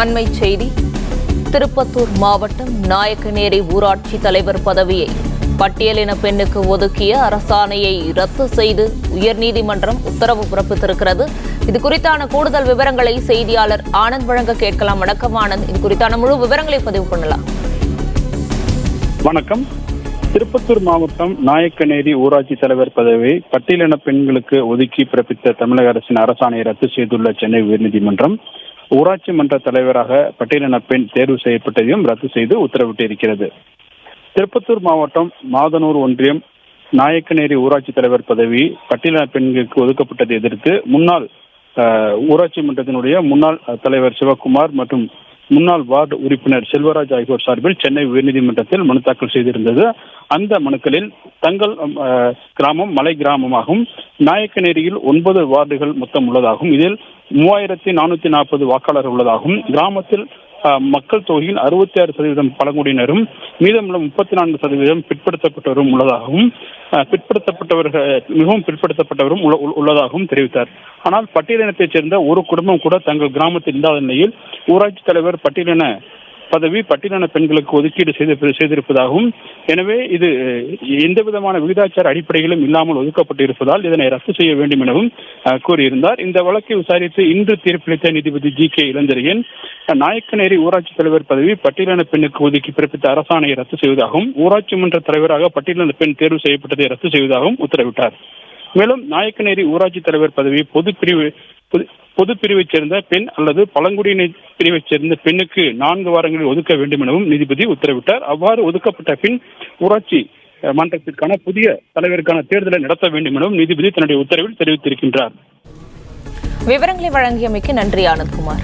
அண்மை செய்தி. திருப்பத்தூர் மாவட்டம் நாயக்கநேரி ஊராட்சி தலைவர் பதவியை பட்டியலின பெண்ணுக்கு ஒதுக்கிய அரசாணையை ரத்து செய்து உயர்நீதிமன்றம் உத்தரவு பிறப்பித்திருக்கிறது. இது குறித்தான கூடுதல் விவரங்களை செய்தியாளர் ஆனந்த் வழங்க கேட்கலாம். வணக்கம் ஆனந்த், இது குறித்தான முழு விவரங்களை பதிவு பண்ணலாம். வணக்கம். திருப்பத்தூர் மாவட்டம் நாயக்கநேரி ஊராட்சி தலைவர் பதவியை பட்டியலின பெண்களுக்கு ஒதுக்கி பிறப்பித்த தமிழக அரசின் அரசாணையை ரத்து செய்துள்ள சென்னை உயர்நீதிமன்றம் ஊராட்சி மன்ற தலைவராக பட்டியலின பெண் தேர்வு செய்யப்பட்டதையும் ரத்து செய்து உத்தரவிட்டிருக்கிறது. திருப்பத்தூர் மாவட்டம் மாதனூர் ஒன்றியம் நாயக்கநேரி ஊராட்சி தலைவர் பதவி பட்டியலின பெண்களுக்கு ஒதுக்கப்பட்டதை எதிர்த்து முன்னாள் ஊராட்சி மன்றத்தினுடைய முன்னாள் தலைவர் சிவகுமார் மற்றும் முன்னாள் வார்டு உறுப்பினர் செல்வராஜ் ஆகியோர் சார்பில் சென்னை உயர்நீதிமன்றத்தில் மனு தாக்கல் செய்திருந்தது. அந்த மனுக்களில் தங்கள் கிராமம் மலை கிராமமாகவும் நாயக்கநேரியில் 9 வார்டுகள் மொத்தம் உள்ளதாகவும் இதில் 3440 வாக்காளர்கள் உள்ளதாகவும் கிராமத்தில் மக்கள் தொகையில் 66% பழங்குடியினரும் மீதமுள்ள 34% பிற்படுத்தப்பட்டவரும் உள்ளதாகவும் பிற்படுத்தப்பட்டவர்கள் மிகவும் பிற்படுத்தப்பட்டவரும் உள்ளதாகவும் தெரிவித்தார். ஆனால் பட்டியலினத்தைச் சேர்ந்த ஒரு குடும்பம் கூட தங்கள் கிராமத்தில் இல்லாத நிலையில் ஊராட்சி தலைவர் பட்டியலின பதவி பட்டியலின பெண்களுக்கு ஒதுக்கீடு செய்திருப்பதாகவும் எனவே இது எந்த விதமான விகிதாச்சார அடிப்படைகளும் இல்லாமல் ஒதுக்கப்பட்டிருப்பதால் இதனை ரத்து செய்ய வேண்டும் எனவும் கூறியிருந்தார். இந்த வழக்கை விசாரித்து இன்று தீர்ப்பளித்த நீதிபதி ஜி.கே. இளந்திரையன் நாயக்கநேரி ஊராட்சி தலைவர் பதவி பட்டியலின பெண்ணுக்கு ஒதுக்கி பிறப்பித்த அரசாணையை ரத்து செய்வதாகவும் ஊராட்சி மன்ற தலைவராக பட்டியலின பெண் தேர்வு செய்யப்பட்டதை ரத்து செய்வதாகவும் உத்தரவிட்டார். மேலும் நாயக்கநேரி ஊராட்சி தலைவர் பதவி பொது பிரிவைச் சேர்ந்த பெண் அல்லது பழங்குடியின பிரிவைச் சேர்ந்த பெண்ணுக்கு 4 வாரங்களில் ஒதுக்க வேண்டும் எனவும் நீதிபதி உத்தரவிட்டார். அவ்வாறு ஒதுக்கப்பட்ட பின் ஊராட்சி மன்றத்திற்கான புதிய தலைவருக்கான தேர்தலை நடத்த வேண்டும் எனவும் நீதிபதி தன்னுடைய உத்தரவில் தெரிவித்திருக்கின்றார். விவரங்களை வழங்கியமைக்கு நன்றி ஆனந்த்குமார்.